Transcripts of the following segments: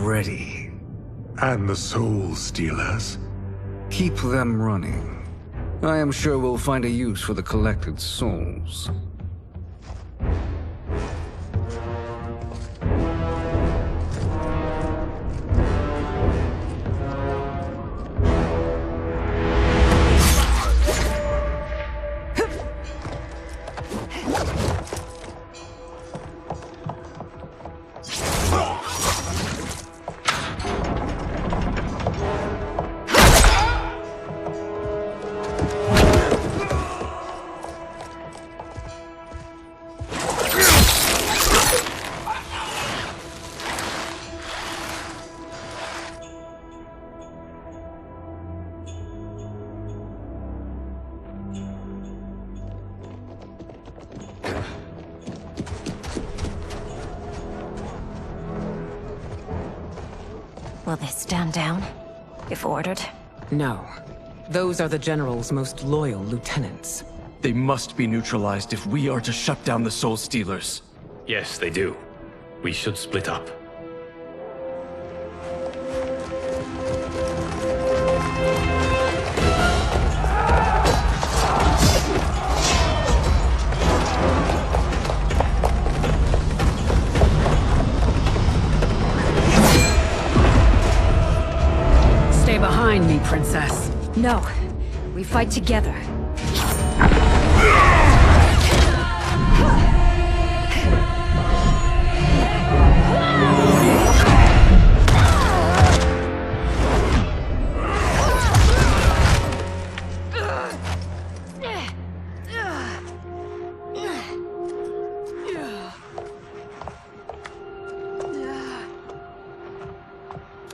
ready. And the Soul Stealers? Keep them running. I am sure we'll find a use for the collected souls. Will they stand down, if ordered? No. Those are the General's most loyal lieutenants. They must be neutralized if we are to shut down the Soul Stealers. Yes, they do. We should split up. Stay behind me, Princess. No. We fight together.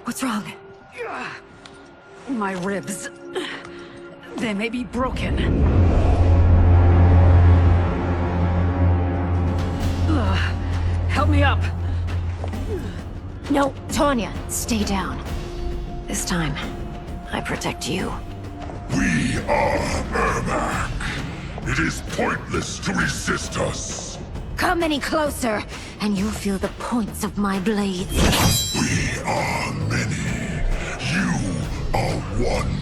What's wrong? My ribs. They may be broken. Help me up. No, Tanya, stay down. This time, I protect you. We are Ermac. It is pointless to resist us. Come any closer, and you'll feel the points of my blades. We are many. You are one.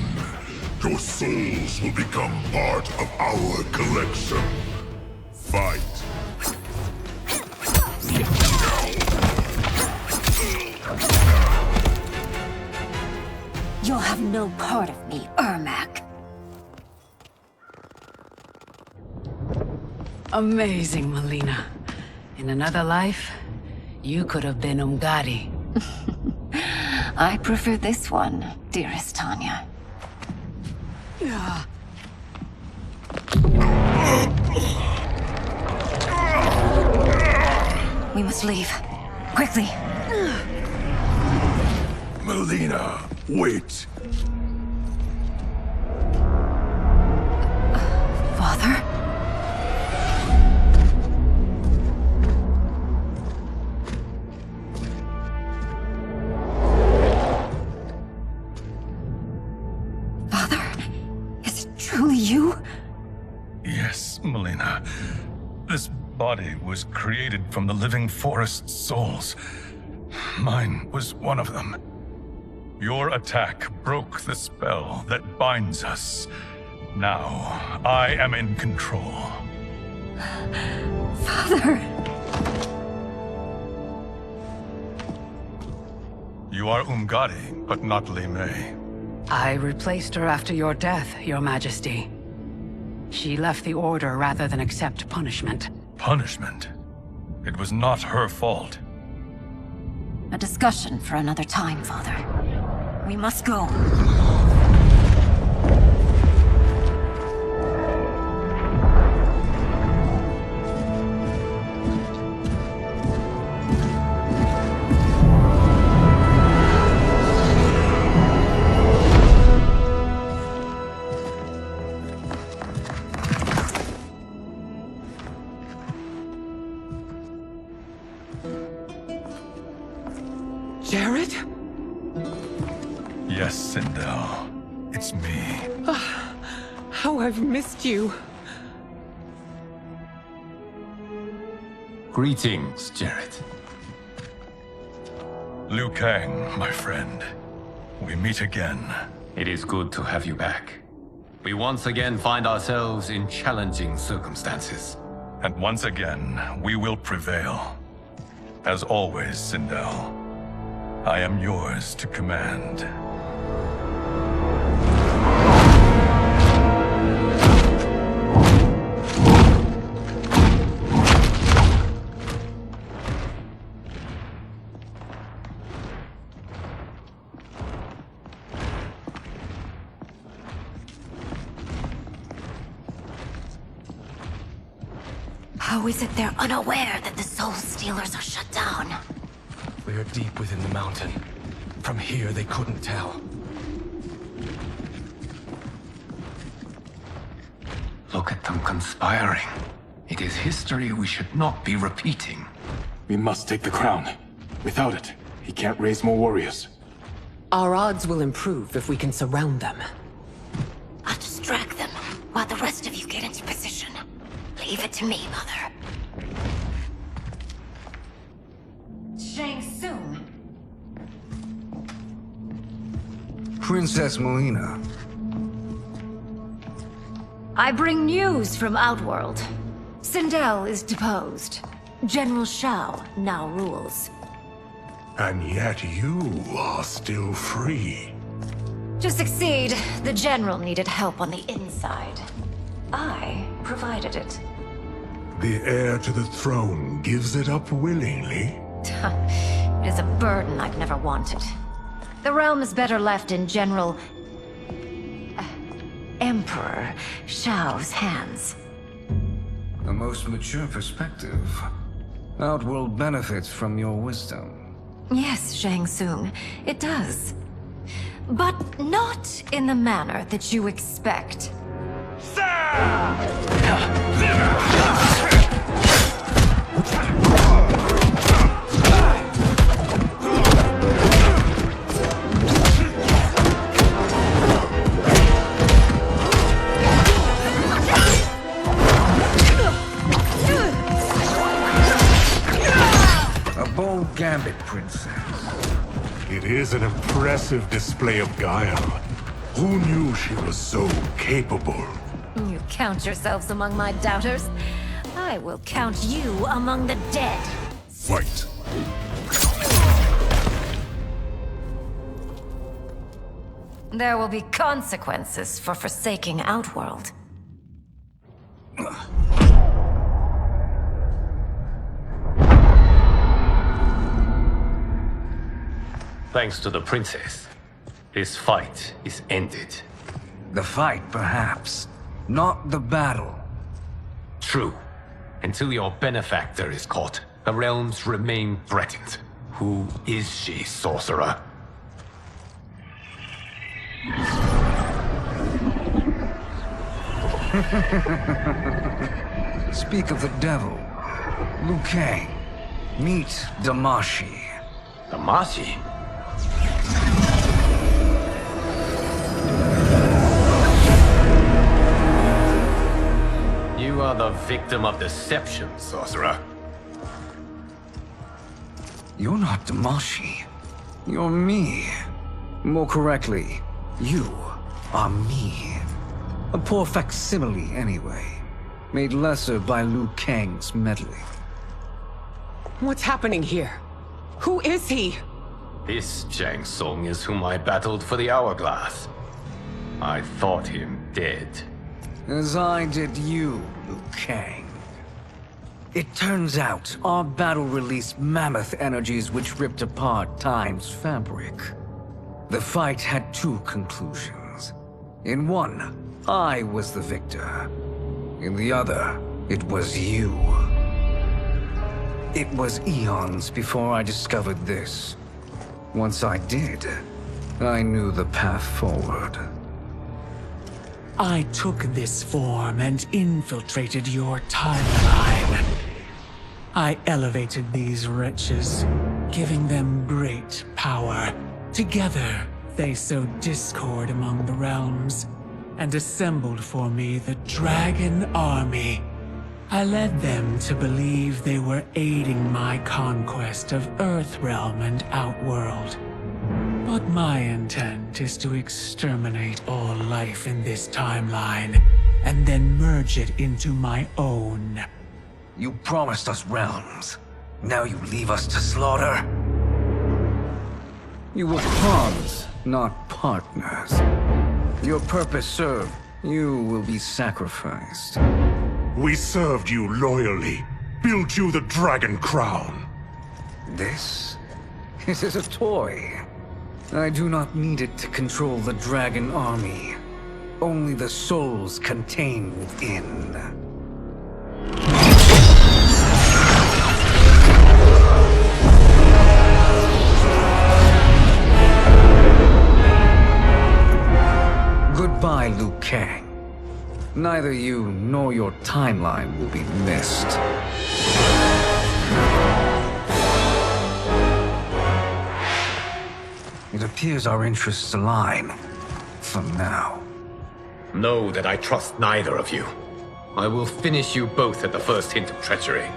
Your souls will become part of our collection. Fight. You'll have no part of me, Ermac. Amazing, Melina. In another life, you could have been Umgadi. I prefer this one, dearest Tanya. We must leave. Quickly. Melina, wait. Father? Father? Is it truly you? Yes, Melina. This body was created from the living forest's souls. Mine was one of them. Your attack broke the spell that binds us. Now, I am in control. Father! You are Umgadi, but not Li Mei. I replaced her after your death, Your Majesty. She left the Order rather than accept punishment. Punishment? It was not her fault. A discussion for another time, Father. We must go. Jared? Yes, Sindel. It's me. How I've missed you. Greetings, Jared. Liu Kang, my friend. We meet again. It is good to have you back. We once again find ourselves in challenging circumstances. And once again, we will prevail. As always, Sindel, I am yours to command. How is it they're unaware that the Soul Stealers are shut down? We are deep within the mountain. From here, they couldn't tell. Look at them conspiring. It is history we should not be repeating. We must take the crown. Without it, he can't raise more warriors. Our odds will improve if we can surround them. I'll distract them while the rest of you get into position. Leave it to me, Mother. Shang Tsung. Princess Melina. I bring news from Outworld. Sindel is deposed. General Shao now rules. And yet you are still free. To succeed, the General needed help on the inside. I provided it. The heir to the throne gives it up willingly. It is a burden I've never wanted. The realm is better left in General... Emperor Shao's hands. A most mature perspective. Outworld benefits from your wisdom. Yes, Shang Tsung, it does. But not in the manner that you expect. A bold gambit, Princess. It is an impressive display of guile. Who knew she was so capable? You count yourselves among my doubters. I will count you among the dead. Fight. There will be consequences for forsaking Outworld. Thanks to the princess, this fight is ended. The fight, perhaps. Not the battle. True. Until your benefactor is caught, the realms remain threatened. Who is she, sorcerer? Speak of the devil. Liu Kang. Meet Damashi. Damashi? You are the victim of deception, sorcerer. You're not Damashi. You're me. More correctly, you are me. A poor facsimile, anyway. Made lesser by Liu Kang's meddling. What's happening here? Who is he? This Shang Tsung is whom I battled for the Hourglass. I thought him dead. As I did you, Liu Kang. It turns out our battle released mammoth energies which ripped apart time's fabric. The fight had two conclusions. In one, I was the victor. In the other, it was you. It was eons before I discovered this. Once I did, I knew the path forward. I took this form and infiltrated your timeline. I elevated these wretches, giving them great power. Together, they sowed discord among the realms, and assembled for me the Dragon Army. I led them to believe they were aiding my conquest of Earthrealm and Outworld. But my intent is to exterminate all life in this timeline, and then merge it into my own. You promised us realms. Now you leave us to slaughter? You were pawns, not partners. Your purpose served. You will be sacrificed. We served you loyally, built you the Dragon Crown. This is a toy. I do not need it to control the Dragon Army. Only the souls contained within. Goodbye, Liu Kang. Neither you nor your timeline will be missed. It appears our interests align. For now. Know that I trust neither of you. I will finish you both at the first hint of treachery.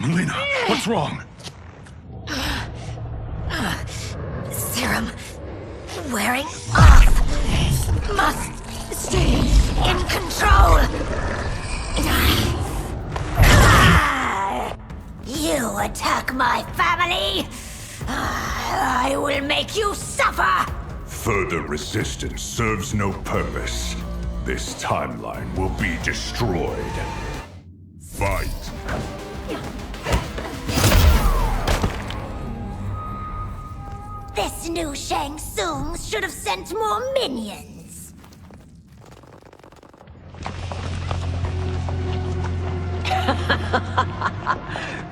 Melina, what's wrong? Serum wearing off. Must stay in control. You attack my family. I will make you suffer. Further resistance serves no purpose. This timeline will be destroyed. Fight! This new Shang Tsung should have sent more minions.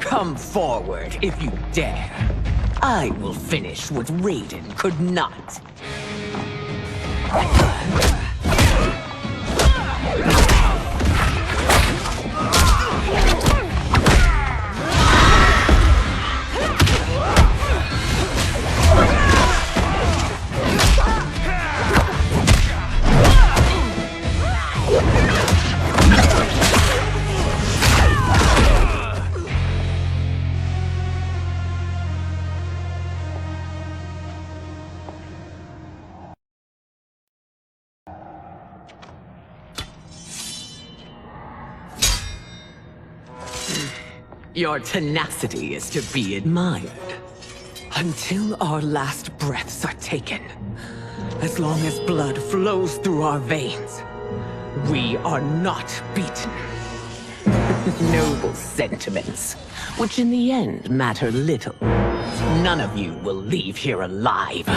Come forward if you dare. I will finish what Raiden could not. Your tenacity is to be admired. Until our last breaths are taken, as long as blood flows through our veins, we are not beaten. Noble sentiments, which in the end matter little. None of you will leave here alive.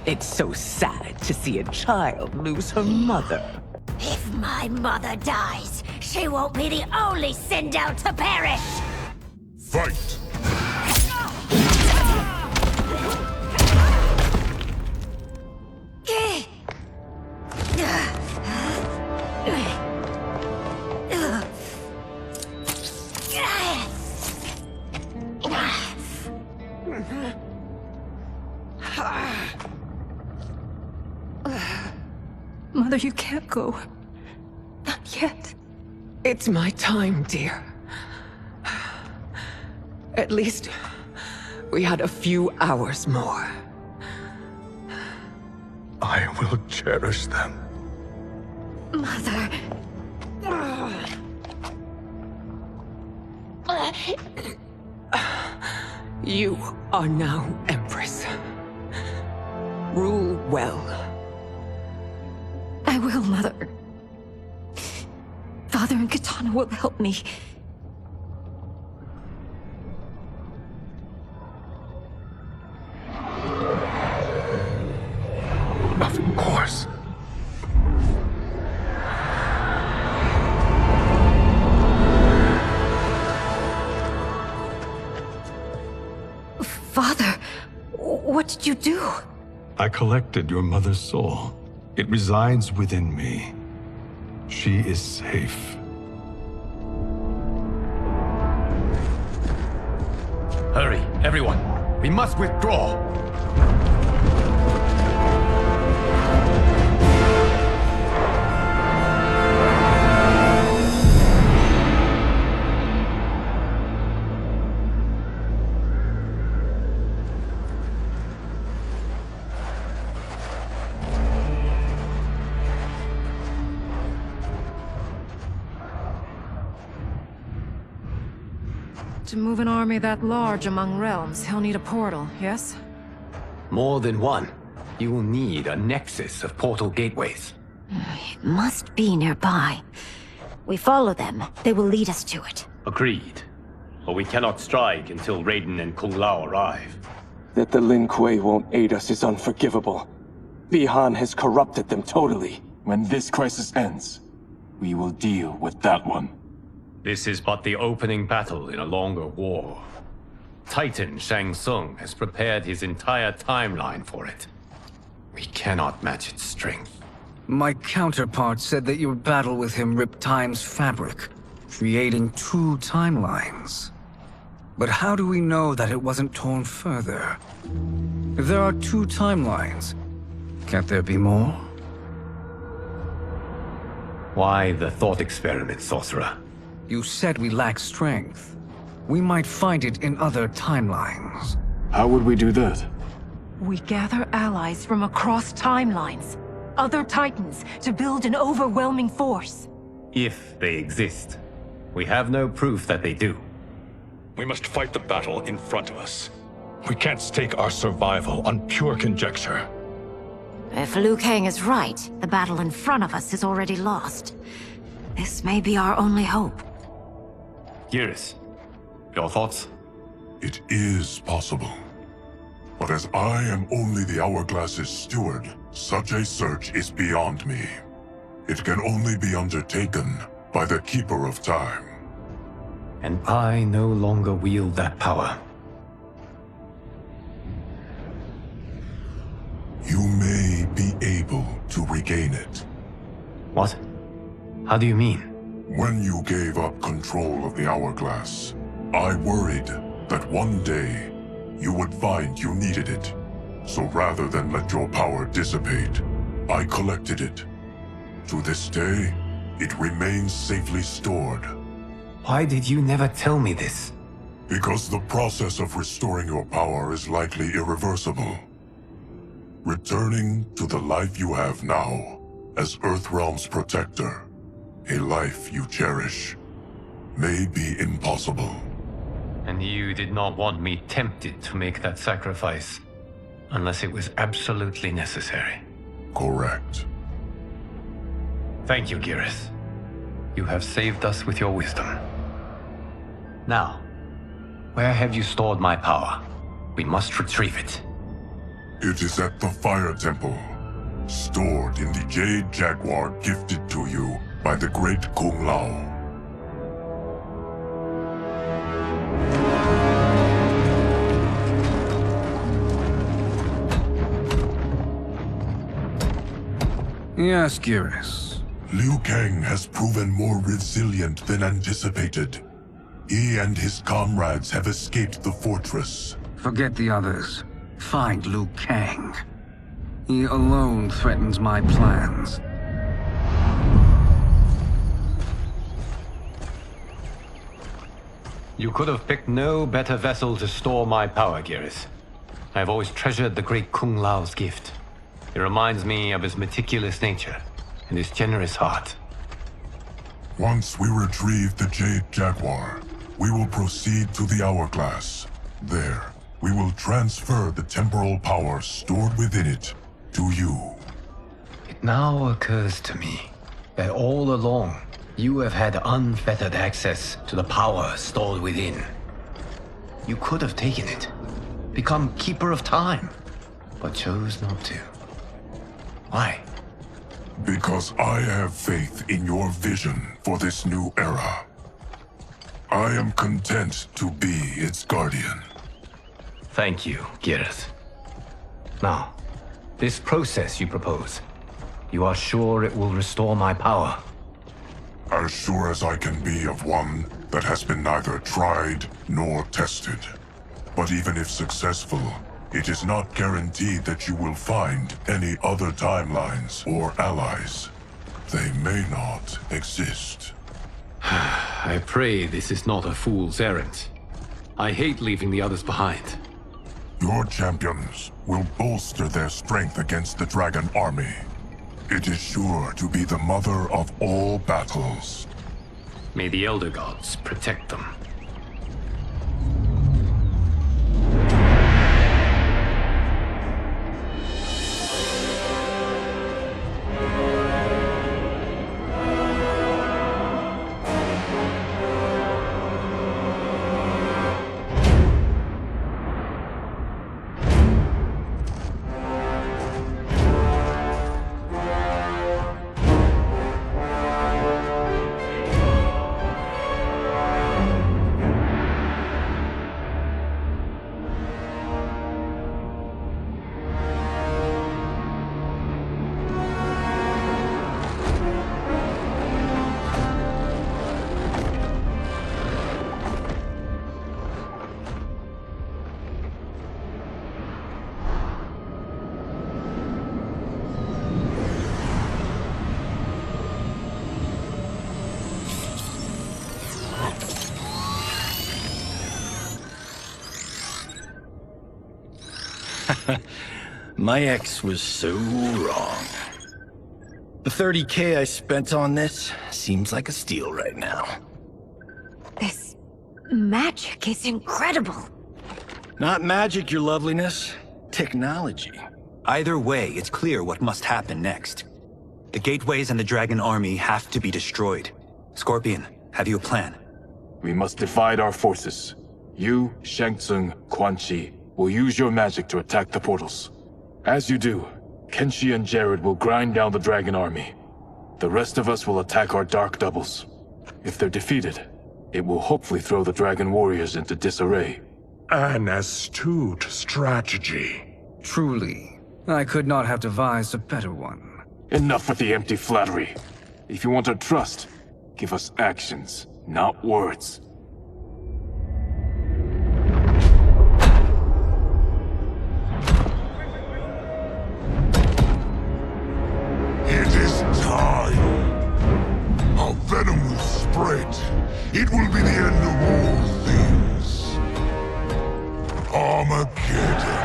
It's so sad to see a child lose her mother. If my mother dies, she won't be the only Sindel to perish! Fight! Mother, you can't go. Not yet. It's my time, dear. At least, we had a few hours more. I will cherish them. Mother... You are now Empress. Rule well. I will, Mother. Father Father and Katana will help me. Of course. Father, what did you do? I collected your mother's soul. It resides within me. She is safe. Hurry, everyone. We must withdraw. To move an army that large among realms, he'll need a portal, yes? More than one. You will need a nexus of portal gateways. It must be nearby. We follow them, they will lead us to it. Agreed. But we cannot strike until Raiden and Kung Lao arrive. That the Lin Kuei won't aid us is unforgivable. Bihan has corrupted them totally. When this crisis ends, we will deal with that one. This is but the opening battle in a longer war. Titan Shang Tsung has prepared his entire timeline for it. We cannot match its strength. My counterpart said that your battle with him ripped time's fabric, creating two timelines. But how do we know that it wasn't torn further? If there are two timelines, can't there be more? Why the thought experiment, Sorcerer? You said we lack strength. We might find it in other timelines. How would we do that? We gather allies from across timelines, other titans, to build an overwhelming force. If they exist. We have no proof that they do. We must fight the battle in front of us. We can't stake our survival on pure conjecture. If Liu Kang is right, the battle in front of us is already lost. This may be our only hope. Geras, your thoughts? It is possible. But as I am only the Hourglass's steward, such a search is beyond me. It can only be undertaken by the Keeper of Time. And I no longer wield that power. You may be able to regain it. What? How do you mean? When you gave up control of the Hourglass, I worried that one day you would find you needed it. So rather than let your power dissipate, I collected it. To this day, it remains safely stored. Why did you never tell me this? Because the process of restoring your power is likely irreversible. Returning to the life you have now, as Earthrealm's protector, a life you cherish, may be impossible. And you did not want me tempted to make that sacrifice, unless it was absolutely necessary. Correct. Thank you, Geras. You have saved us with your wisdom. Now, where have you stored my power? We must retrieve it. It is at the Fire Temple, stored in the Jade Jaguar gifted to you by the great Kung Lao. Yes, Geras. Liu Kang has proven more resilient than anticipated. He and his comrades have escaped the fortress. Forget the others. Find Liu Kang. He alone threatens my plans. You could have picked no better vessel to store my power, Geras. I have always treasured the great Kung Lao's gift. It reminds me of his meticulous nature and his generous heart. Once we retrieve the Jade Jaguar, we will proceed to the Hourglass. There, we will transfer the temporal power stored within it to you. It now occurs to me that all along, You have had unfettered access to the power stored within. You could have taken it, become Keeper of Time, but chose not to. Why? Because I have faith in your vision for this new era. I am content to be its guardian. Thank you, Gareth. Now, this process you propose, you are sure it will restore my power? As sure as I can be of one that has been neither tried nor tested. But even if successful, it is not guaranteed that you will find any other timelines or allies. They may not exist. I pray this is not a fool's errand. I hate leaving the others behind. Your champions will bolster their strength against the Dragon Army. It is sure to be the mother of all battles. May the Elder Gods protect them. My ex was so wrong. The 30K I spent on this seems like a steal right now. This magic is incredible. Not magic, your loveliness. Technology. Either way, it's clear what must happen next. The gateways and the Dragon Army have to be destroyed. Scorpion, have you a plan? We must divide our forces. You, Shang Tsung, Quan Chi will use your magic to attack the portals. As you do, Kenshi and Jared will grind down the Dragon Army. The rest of us will attack our dark doubles. If they're defeated, it will hopefully throw the Dragon Warriors into disarray. An astute strategy. Truly, I could not have devised a better one. Enough with the empty flattery. If you want our trust, give us actions, not words. It is time. Our venom will spread. It will be the end of all things. Armageddon.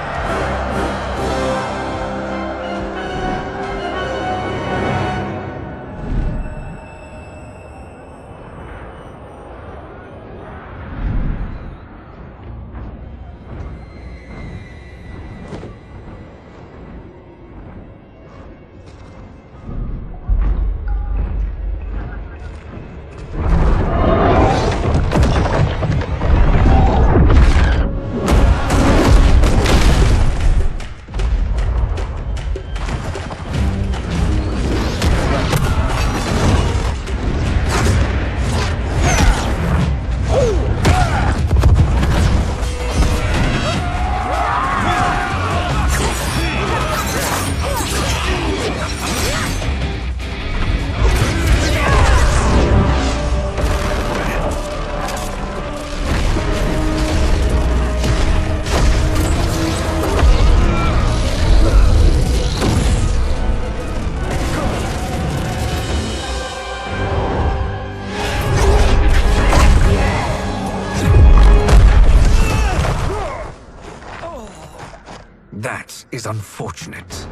That is unfortunate.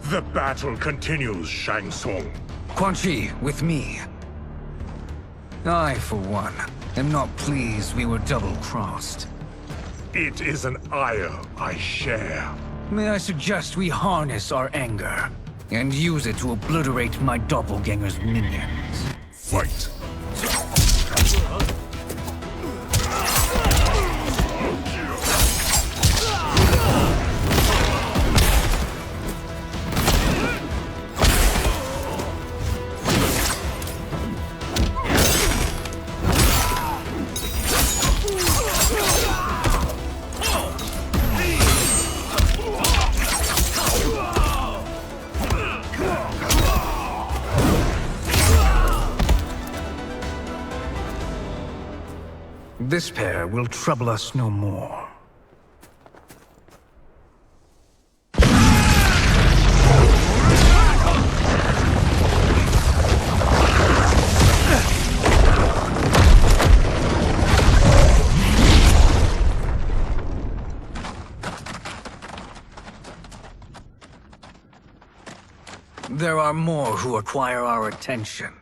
The battle continues, Shang Tsung. Quan Chi, with me. I, for one, am not pleased we were double-crossed. It is an ire I share. May I suggest we harness our anger? and use it to obliterate my doppelganger's minions. Fight. This pair will trouble us no more. There are more who require our attention.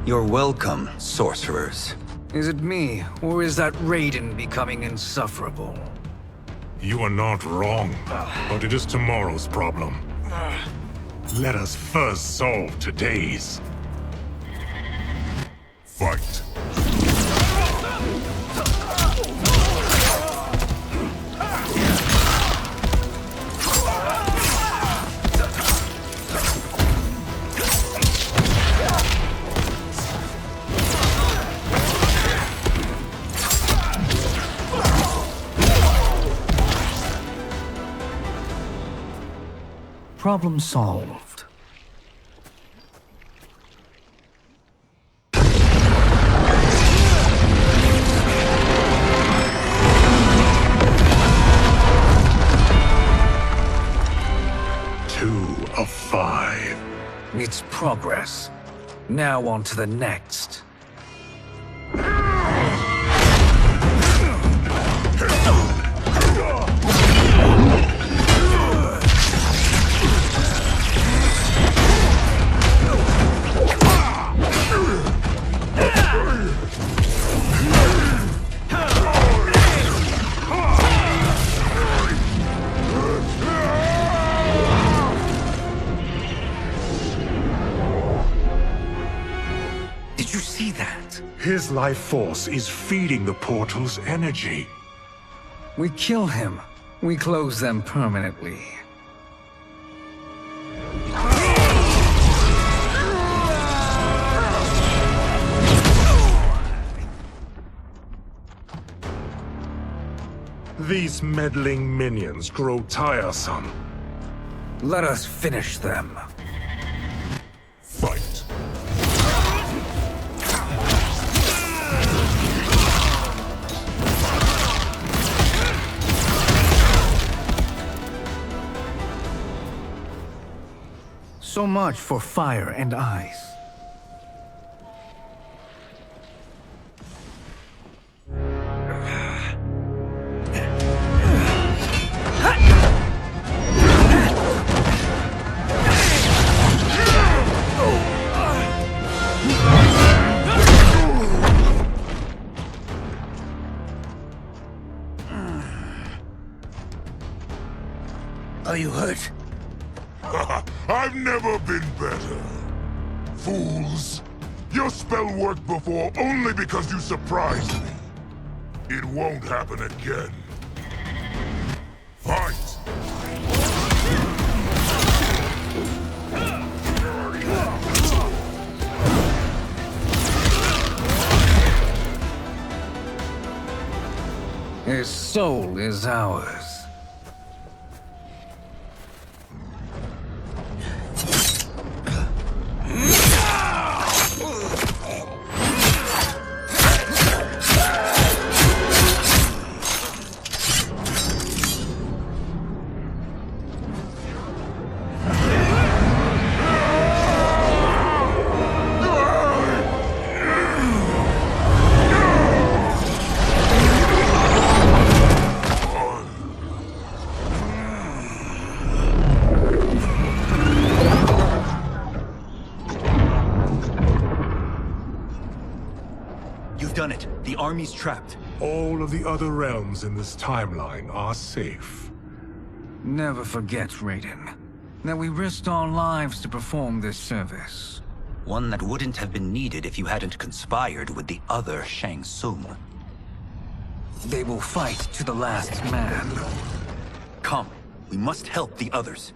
You're welcome, sorcerers. Is it me, or is that Raiden becoming insufferable? You are not wrong, but it is tomorrow's problem. Let us first solve today's. Fight. Problem solved. Two of 5. It's progress. Now on to the next. Did you see that? His life force is feeding the portal's energy. We kill him. We close them permanently. These meddling minions grow tiresome. Let us finish them. Fight. So much for fire and ice. Are you hurt? I've never been better. Fools! Your spell worked before only because you surprised me. It won't happen again. Fight! His soul is ours. You've done it. The army's trapped. All of the other realms in this timeline are safe. Never forget, Raiden, that we risked our lives to perform this service. One that wouldn't have been needed if you hadn't conspired with the other Shang Tsung. They will fight to the last man. Come, we must help the others.